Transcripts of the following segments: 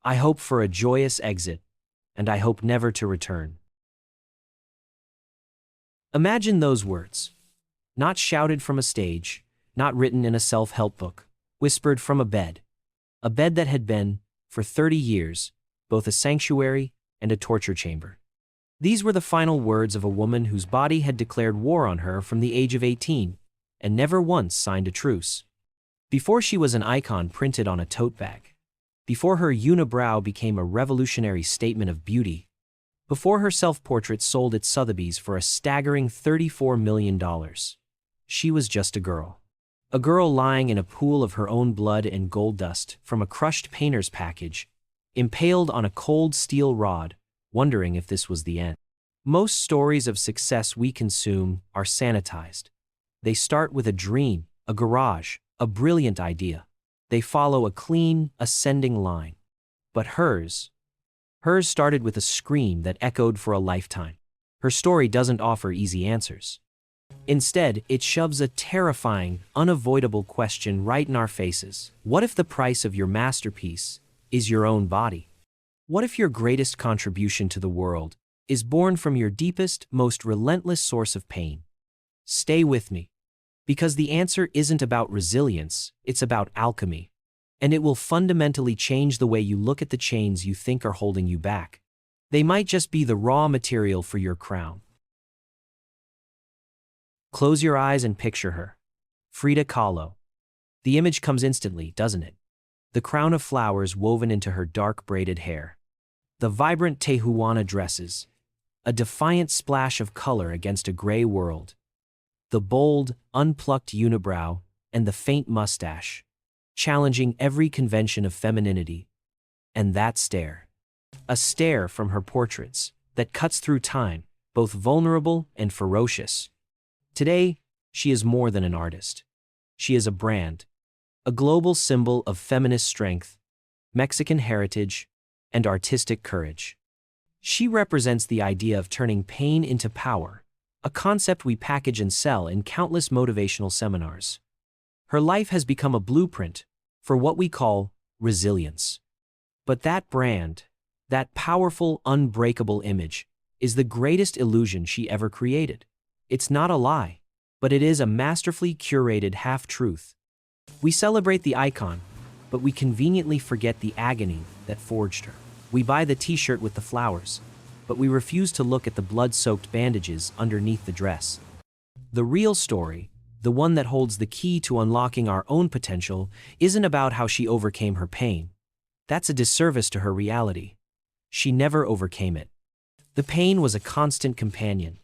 I hope for a joyous exit, and I hope never to return. Imagine those words. Not shouted from a stage, not written in a self-help book, whispered from a bed that had been, for 30 years, both a sanctuary and a torture chamber. These were the final words of a woman whose body had declared war on her from the age of 18, and never once signed a truce. Before she was an icon printed on a tote bag, before her unibrow became a revolutionary statement of beauty, before her self-portrait sold at Sotheby's for a staggering $34 million, she was just a girl. A girl lying in a pool of her own blood and gold dust from a crushed painter's package, impaled on a cold steel rod, wondering if this was the end. Most stories of success we consume are sanitized. They start with a dream, a garage, a brilliant idea. They follow a clean, ascending line. But hers started with a scream that echoed for a lifetime. Her story doesn't offer easy answers. Instead, it shoves a terrifying, unavoidable question right in our faces. What if the price of your masterpiece is your own body? What if your greatest contribution to the world is born from your deepest, most relentless source of pain? Stay with me, because the answer isn't about resilience, it's about alchemy. And it will fundamentally change the way you look at the chains you think are holding you back. They might just be the raw material for your crown. Close your eyes and picture her. Frida Kahlo. The image comes instantly, doesn't it? The crown of flowers woven into her dark braided hair. The vibrant Tehuana dresses. A defiant splash of color against a gray world. The bold, unplucked unibrow and the faint mustache, challenging every convention of femininity. And that stare. A stare from her portraits that cuts through time, both vulnerable and ferocious. Today, she is more than an artist. She is a brand, a global symbol of feminist strength, Mexican heritage, and artistic courage. She represents the idea of turning pain into power, a concept we package and sell in countless motivational seminars. Her life has become a blueprint for what we call resilience. But that brand, that powerful, unbreakable image, is the greatest illusion she ever created. It's not a lie, but it is a masterfully curated half-truth. We celebrate the icon, but we conveniently forget the agony that forged her. We buy the t-shirt with the flowers, but we refuse to look at the blood-soaked bandages underneath the dress. The real story, the one that holds the key to unlocking our own potential, isn't about how she overcame her pain. That's a disservice to her reality. She never overcame it. The pain was a constant companion,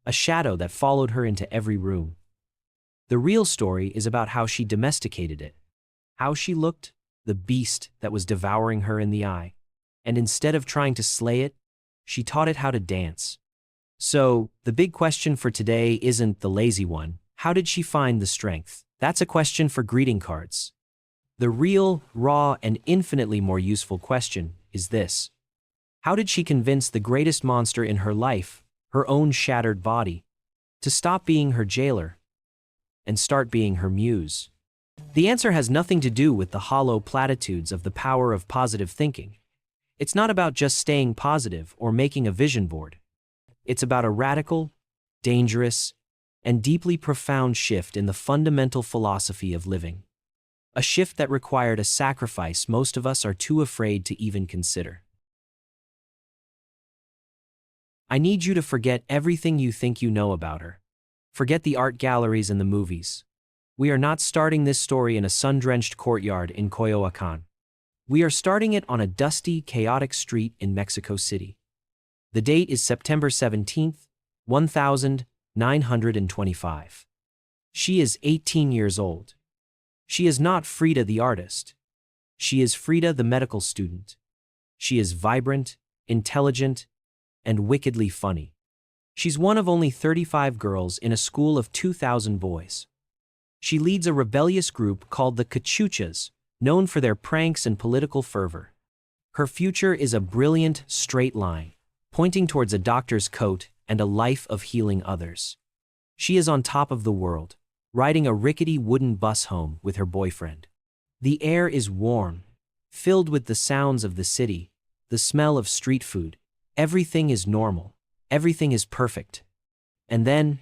a shadow that followed her into every room. The real story is about how she domesticated it, how she looked the beast that was devouring her in the eye, and instead of trying to slay it, she taught it how to dance. So, the big question for today isn't the lazy one. How did she find the strength? That's a question for greeting cards. The real, raw, and infinitely more useful question is this. How did she convince the greatest monster in her life, her own shattered body, to stop being her jailer and start being her muse? The answer has nothing to do with the hollow platitudes of the power of positive thinking. It's not about just staying positive or making a vision board. It's about a radical, dangerous, and deeply profound shift in the fundamental philosophy of living. A shift that required a sacrifice most of us are too afraid to even consider. I need you to forget everything you think you know about her. Forget the art galleries and the movies. We are not starting this story in a sun-drenched courtyard in Coyoacán. We are starting it on a dusty, chaotic street in Mexico City. The date is September 17th, 1925. She is 18 years old. She is not Frida the artist. She is Frida the medical student. She is vibrant, intelligent, and wickedly funny. She's one of only 35 girls in a school of 2,000 boys. She leads a rebellious group called the Cachuchas, known for their pranks and political fervor. Her future is a brilliant, straight line, pointing towards a doctor's coat and a life of healing others. She is on top of the world, riding a rickety wooden bus home with her boyfriend. The air is warm, filled with the sounds of the city, the smell of street food. Everything is normal. Everything is perfect. And then,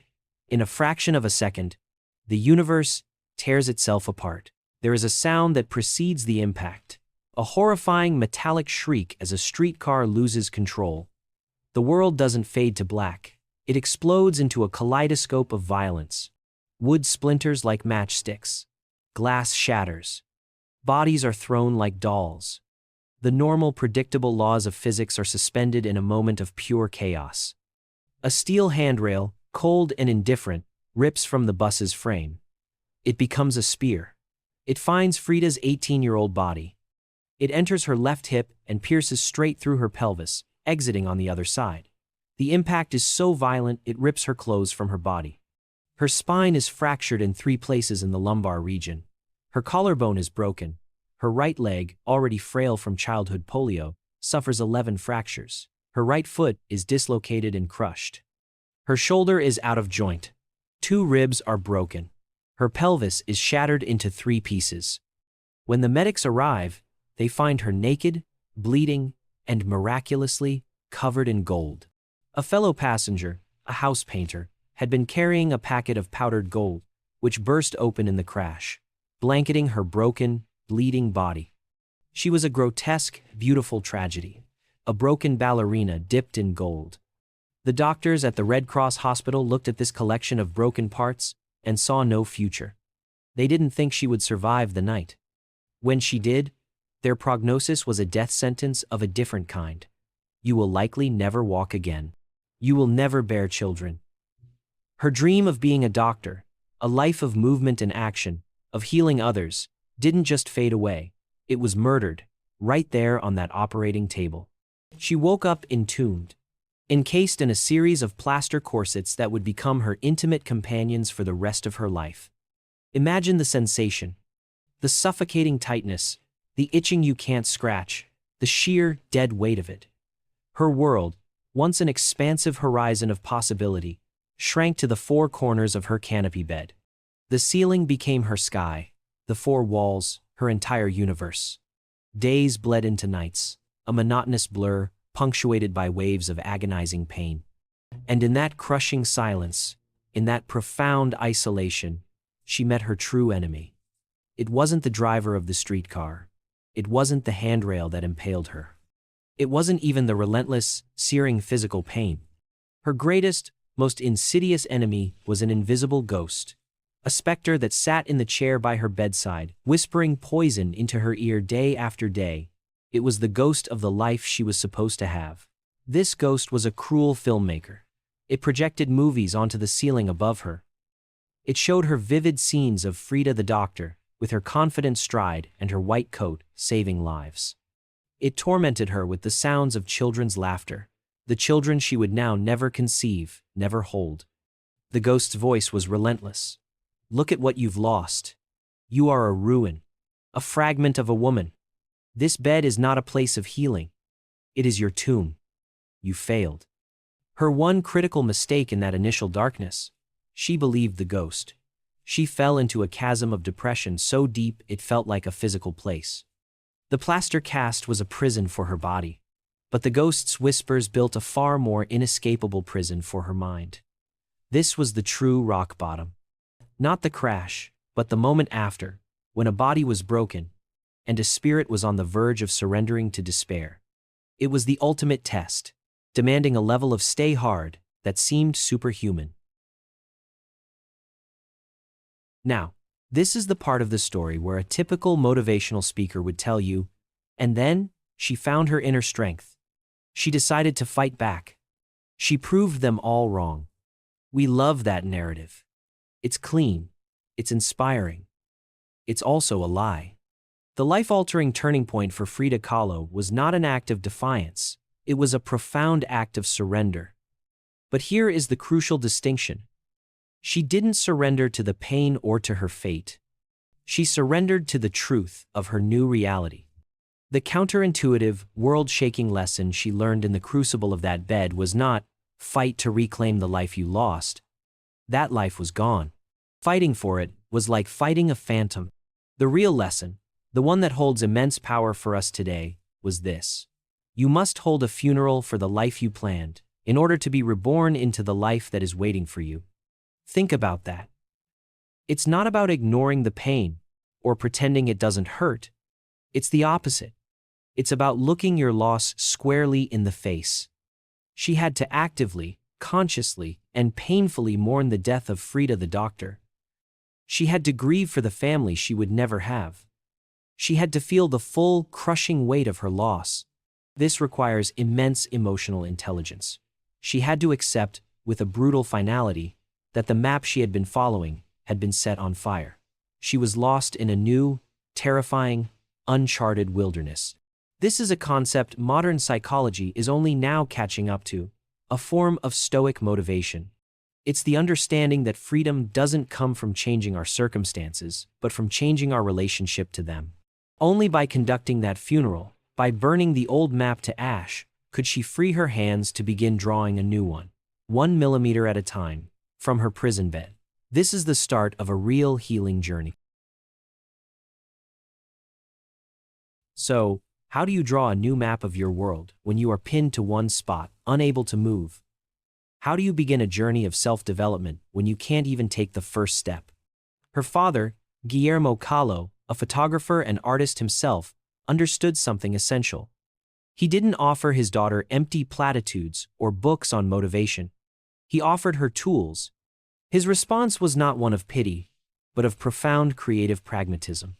in a fraction of a second, the universe tears itself apart. There is a sound that precedes the impact, a horrifying metallic shriek as a streetcar loses control. The world doesn't fade to black. It explodes into a kaleidoscope of violence. Wood splinters like matchsticks. Glass shatters. Bodies are thrown like dolls. The normal, predictable laws of physics are suspended in a moment of pure chaos. A steel handrail, cold and indifferent, rips from the bus's frame. It becomes a spear. It finds Frida's 18-year-old body. It enters her left hip and pierces straight through her pelvis, exiting on the other side. The impact is so violent it rips her clothes from her body. Her spine is fractured in 3 places in the lumbar region. Her collarbone is broken. Her right leg, already frail from childhood polio, suffers 11 fractures. Her right foot is dislocated and crushed. Her shoulder is out of joint. 2 ribs are broken. Her pelvis is shattered into 3 pieces. When the medics arrive, they find her naked, bleeding, and miraculously covered in gold. A fellow passenger, a house painter, had been carrying a packet of powdered gold, which burst open in the crash, blanketing her broken, bleeding body. She was a grotesque, beautiful tragedy, a broken ballerina dipped in gold. The doctors at the Red Cross hospital looked at this collection of broken parts and saw no future. They didn't think she would survive the night. When she did, their prognosis was a death sentence of a different kind. You will likely never walk again. You will never bear children. Her dream of being a doctor, a life of movement and action, of healing others, didn't just fade away. It was murdered, right there on that operating table. She woke up entombed, encased in a series of plaster corsets that would become her intimate companions for the rest of her life. Imagine the sensation, the suffocating tightness, the itching you can't scratch, the sheer, dead weight of it. Her world, once an expansive horizon of possibility, shrank to the 4 corners of her canopy bed. The ceiling became her sky, the 4 walls, her entire universe. Days bled into nights, a monotonous blur, punctuated by waves of agonizing pain. And in that crushing silence, in that profound isolation, she met her true enemy. It wasn't the driver of the streetcar. It wasn't the handrail that impaled her. It wasn't even the relentless, searing physical pain. Her greatest, most insidious enemy was an invisible ghost, a specter that sat in the chair by her bedside, whispering poison into her ear day after day. It was the ghost of the life she was supposed to have. This ghost was a cruel filmmaker. It projected movies onto the ceiling above her. It showed her vivid scenes of Frida the doctor, with her confident stride and her white coat, saving lives. It tormented her with the sounds of children's laughter, the children she would now never conceive, never hold. The ghost's voice was relentless. Look at what you've lost. You are a ruin, a fragment of a woman. This bed is not a place of healing. It is your tomb. You failed. Her one critical mistake in that initial darkness, she believed the ghost. She fell into a chasm of depression so deep it felt like a physical place. The plaster cast was a prison for her body, but the ghost's whispers built a far more inescapable prison for her mind. This was the true rock bottom. Not the crash, but the moment after, when a body was broken, and a spirit was on the verge of surrendering to despair. It was the ultimate test, demanding a level of stay hard that seemed superhuman. Now, this is the part of the story where a typical motivational speaker would tell you, and then, she found her inner strength. She decided to fight back. She proved them all wrong. We love that narrative. It's clean. It's inspiring. It's also a lie. The life-altering turning point for Frida Kahlo was not an act of defiance. It was a profound act of surrender. But here is the crucial distinction. She didn't surrender to the pain or to her fate. She surrendered to the truth of her new reality. The counterintuitive, world-shaking lesson she learned in the crucible of that bed was not, fight to reclaim the life you lost. That life was gone. Fighting for it was like fighting a phantom. The real lesson, The one that holds immense power for us today was this: you must hold a funeral for the life you planned, in order to be reborn into the life that is waiting for you. Think about that. It's not about ignoring the pain or pretending it doesn't hurt. It's the opposite. It's about looking your loss squarely in the face. She had to actively, consciously, and painfully mourn the death of Frida the doctor. She had to grieve for the family she would never have. She had to feel the full, crushing weight of her loss. This requires immense emotional intelligence. She had to accept, with a brutal finality, that the map she had been following had been set on fire. She was lost in a new, terrifying, uncharted wilderness. This is a concept modern psychology is only now catching up to, a form of stoic motivation. It's the understanding that freedom doesn't come from changing our circumstances, but from changing our relationship to them. Only by conducting that funeral, by burning the old map to ash, could she free her hands to begin drawing a new one, 1 millimeter at a time, from her prison bed. This is the start of a real healing journey. So, how do you draw a new map of your world when you are pinned to one spot, unable to move? How do you begin a journey of self-development when you can't even take the first step? Her father, Guillermo Kahlo, a photographer and artist himself, understood something essential. He didn't offer his daughter empty platitudes or books on motivation. He offered her tools. His response was not one of pity, but of profound creative pragmatism.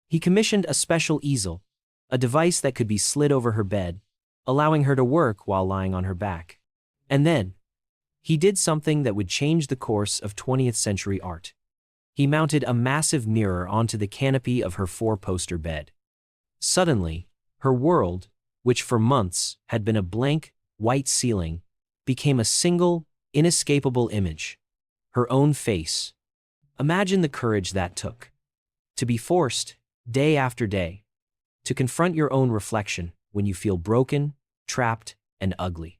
He commissioned a special easel, a device that could be slid over her bed, allowing her to work while lying on her back. And then, he did something that would change the course of 20th century art. He mounted a massive mirror onto the canopy of her four-poster bed. Suddenly, her world, which for months had been a blank, white ceiling, became a single, inescapable image. Her own face. Imagine the courage that took. To be forced, day after day, to confront your own reflection when you feel broken, trapped, and ugly.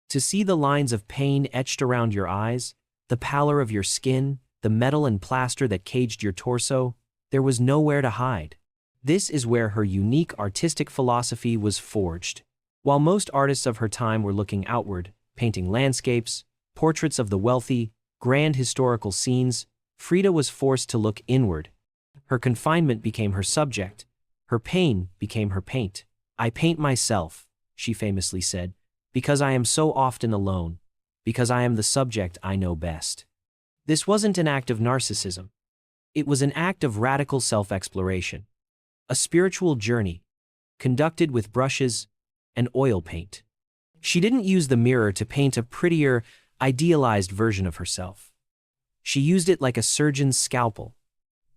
To see the lines of pain etched around your eyes, the pallor of your skin, the metal and plaster that caged your torso, there was nowhere to hide. This is where her unique artistic philosophy was forged. While most artists of her time were looking outward, painting landscapes, portraits of the wealthy, grand historical scenes, Frida was forced to look inward. Her confinement became her subject. Her pain became her paint. "I paint myself," she famously said, "because I am so often alone, because I am the subject I know best." This wasn't an act of narcissism. It was an act of radical self-exploration. A spiritual journey, conducted with brushes and oil paint. She didn't use the mirror to paint a prettier, idealized version of herself. She used it like a surgeon's scalpel.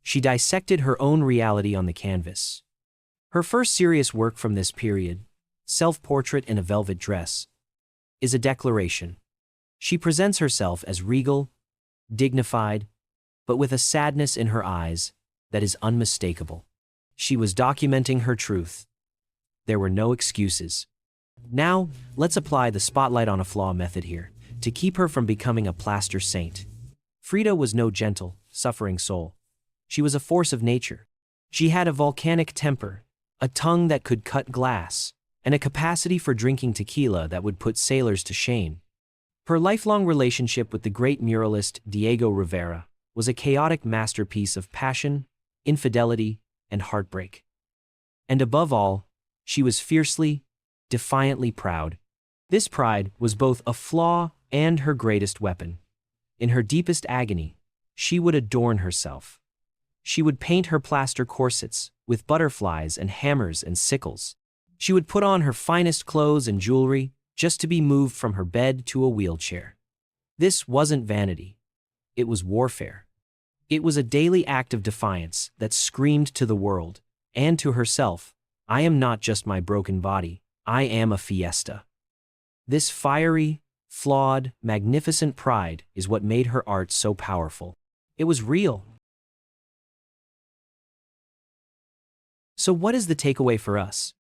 She dissected her own reality on the canvas. Her first serious work from this period, Self-Portrait in a Velvet Dress, is a declaration. She presents herself as regal, dignified, but with a sadness in her eyes that is unmistakable. She was documenting her truth. There were no excuses. Now, let's apply the spotlight on a flaw method here, to keep her from becoming a plaster saint. Frida was no gentle, suffering soul. She was a force of nature. She had a volcanic temper, a tongue that could cut glass, and a capacity for drinking tequila that would put sailors to shame. Her lifelong relationship with the great muralist Diego Rivera was a chaotic masterpiece of passion, infidelity, and heartbreak. And above all, she was fiercely, defiantly proud. This pride was both a flaw and her greatest weapon. In her deepest agony, she would adorn herself. She would paint her plaster corsets with butterflies and hammers and sickles. She would put on her finest clothes and jewelry just to be moved from her bed to a wheelchair. This wasn't vanity. It was warfare. It was a daily act of defiance that screamed to the world, and to herself, "I am not just my broken body, I am a fiesta." This fiery, flawed, magnificent pride is what made her art so powerful. It was real. So what is the takeaway for us?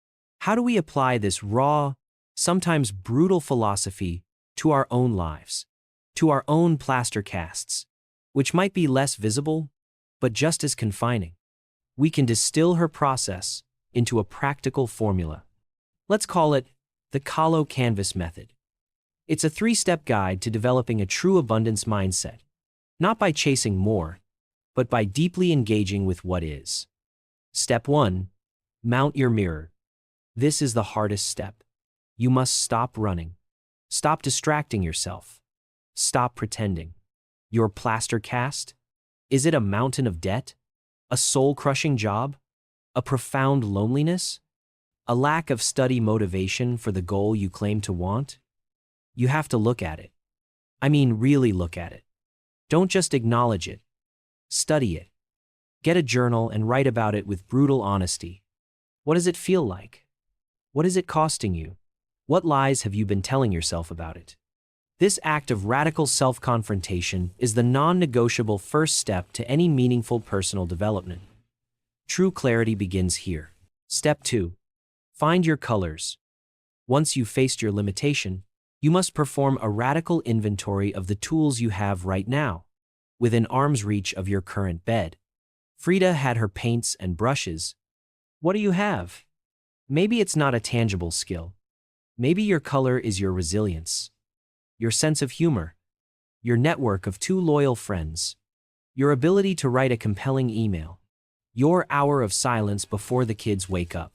How do we apply this raw, sometimes brutal philosophy to our own lives, to our own plaster casts, which might be less visible, but just as confining? We can distill her process into a practical formula. Let's call it the Kahlo Canvas Method. It's a 3-step guide to developing a true abundance mindset, not by chasing more, but by deeply engaging with what is. Step 1. Mount your mirror. This is the hardest step. You must stop running. Stop distracting yourself. Stop pretending. Your plaster cast? Is it a mountain of debt? A soul-crushing job? A profound loneliness? A lack of study motivation for the goal you claim to want? You have to look at it. I mean, really look at it. Don't just acknowledge it. Study it. Get a journal and write about it with brutal honesty. What does it feel like? What is it costing you? What lies have you been telling yourself about it? This act of radical self-confrontation is the non-negotiable first step to any meaningful personal development. True clarity begins here. Step 2. Find your colors. Once you've faced your limitation, you must perform a radical inventory of the tools you have right now, within arm's reach of your current bed. Frida had her paints and brushes. What do you have? Maybe it's not a tangible skill. Maybe your color is your resilience, your sense of humor, your network of 2 loyal friends, your ability to write a compelling email, your hour of silence before the kids wake up.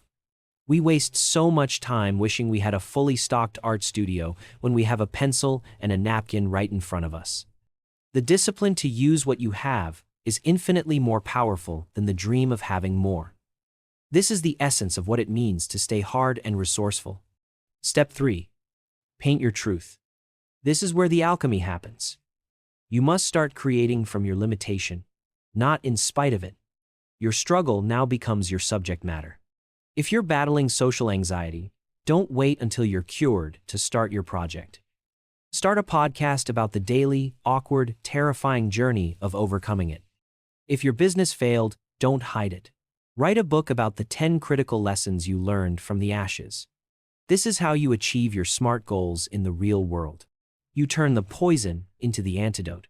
We waste so much time wishing we had a fully stocked art studio when we have a pencil and a napkin right in front of us. The discipline to use what you have is infinitely more powerful than the dream of having more. This is the essence of what it means to stay hard and resourceful. Step 3. Paint your truth. This is where the alchemy happens. You must start creating from your limitation, not in spite of it. Your struggle now becomes your subject matter. If you're battling social anxiety, don't wait until you're cured to start your project. Start a podcast about the daily, awkward, terrifying journey of overcoming it. If your business failed, don't hide it. Write a book about the 10 critical lessons you learned from the ashes. This is how you achieve your SMART goals in the real world. You turn the poison into the antidote.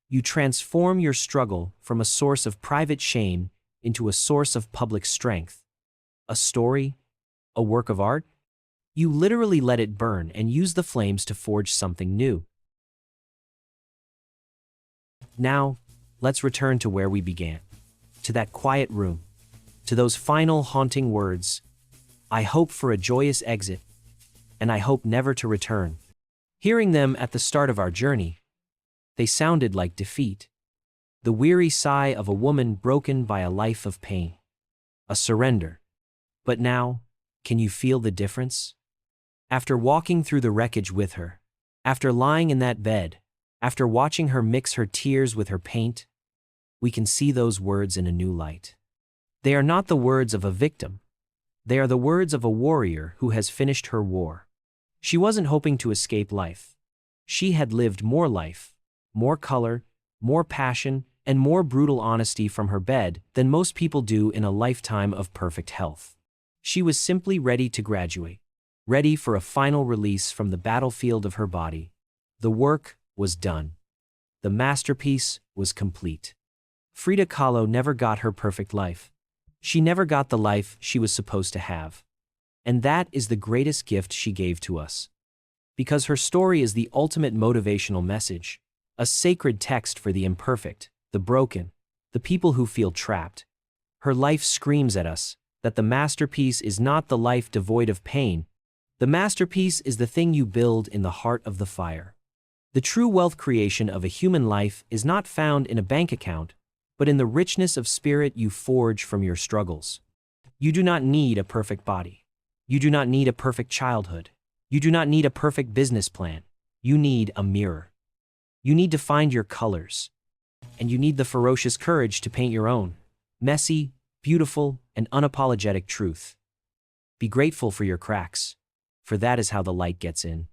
You transform your struggle from a source of private shame into a source of public strength. A story? A work of art? You literally let it burn and use the flames to forge something new. Now, let's return to where we began. To that quiet room. To those final haunting words. I hope for a joyous exit, and I hope never to return. Hearing them at the start of our journey, they sounded like defeat. The weary sigh of a woman broken by a life of pain. A surrender. But now, can you feel the difference? After walking through the wreckage with her, after lying in that bed, after watching her mix her tears with her paint, we can see those words in a new light. They are not the words of a victim. They are the words of a warrior who has finished her war. She wasn't hoping to escape life. She had lived more life, more color, more passion, and more brutal honesty from her bed than most people do in a lifetime of perfect health. She was simply ready to graduate, ready for a final release from the battlefield of her body. The work was done. The masterpiece was complete. Frida Kahlo never got her perfect life. She never got the life she was supposed to have. And that is the greatest gift she gave to us. Because her story is the ultimate motivational message, a sacred text for the imperfect, the broken, the people who feel trapped. Her life screams at us that the masterpiece is not the life devoid of pain. The masterpiece is the thing you build in the heart of the fire. The true wealth creation of a human life is not found in a bank account, but in the richness of spirit you forge from your struggles. You do not need a perfect body. You do not need a perfect childhood. You do not need a perfect business plan. You need a mirror. You need to find your colors. And you need the ferocious courage to paint your own, messy, beautiful, and unapologetic truth. Be grateful for your cracks, for that is how the light gets in.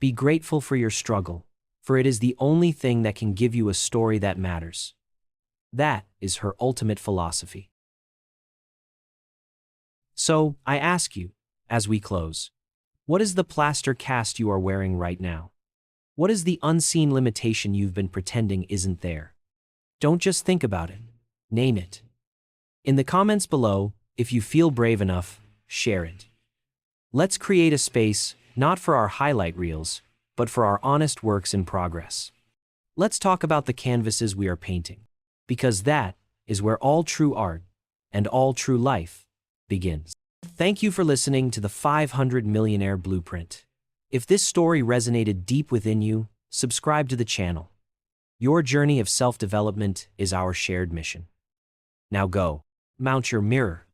Be grateful for your struggle, for it is the only thing that can give you a story that matters. That is her ultimate philosophy. So, I ask you, as we close, what is the plaster cast you are wearing right now? What is the unseen limitation you've been pretending isn't there? Don't just think about it. Name it. In the comments below, if you feel brave enough, share it. Let's create a space, not for our highlight reels, but for our honest works in progress. Let's talk about the canvases we are painting, because that is where all true art and all true life begins. Thank you for listening to the 500 Millionaire Blueprint. If this story resonated deep within you, subscribe to the channel. Your journey of self-development is our shared mission. Now go, mount your mirror,